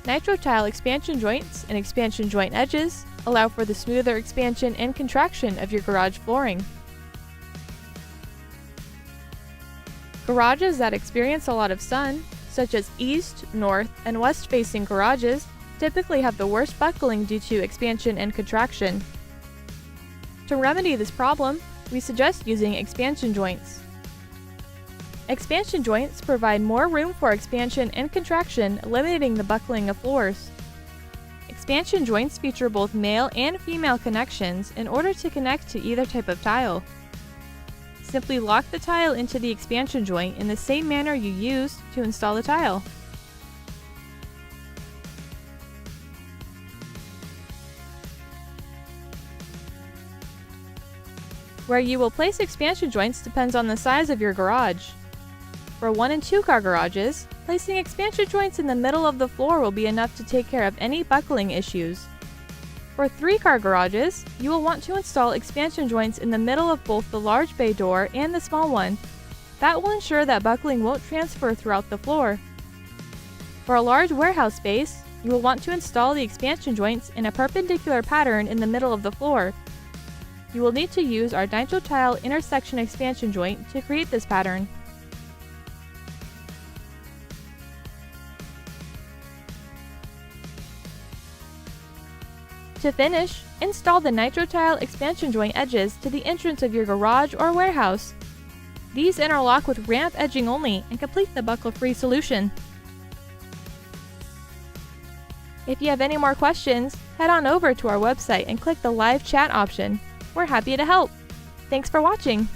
Nitro Tile expansion joints and expansion joint edges allow for the smoother expansion and contraction of your garage flooring. Garages that experience a lot of sun, such as east, north, and west-facing garages, typically have the worst buckling due to expansion and contraction. To remedy this problem, we suggest using expansion joints. Expansion joints provide more room for expansion and contraction, limiting the buckling of floors. Expansion joints feature both male and female connections in order to connect to either type of tile. Simply lock the tile into the expansion joint in the same manner you used to install the tile. Where you will place expansion joints depends on the size of your garage. For 1 and 2 car garages, placing expansion joints in the middle of the floor will be enough to take care of any buckling issues. For 3 car garages, you will want to install expansion joints in the middle of both the large bay door and the small one. That will ensure that buckling won't transfer throughout the floor. For a large warehouse space, you will want to install the expansion joints in a perpendicular pattern in the middle of the floor. You will need to use our Nitro Tile intersection expansion joint to create this pattern. To finish, install the Nitro Tile expansion joint edges to the entrance of your garage or warehouse. These interlock with ramp edging only and complete the buckle-free solution. If you have any more questions, head on over to our website and click the live chat option. We're happy to help. Thanks for watching.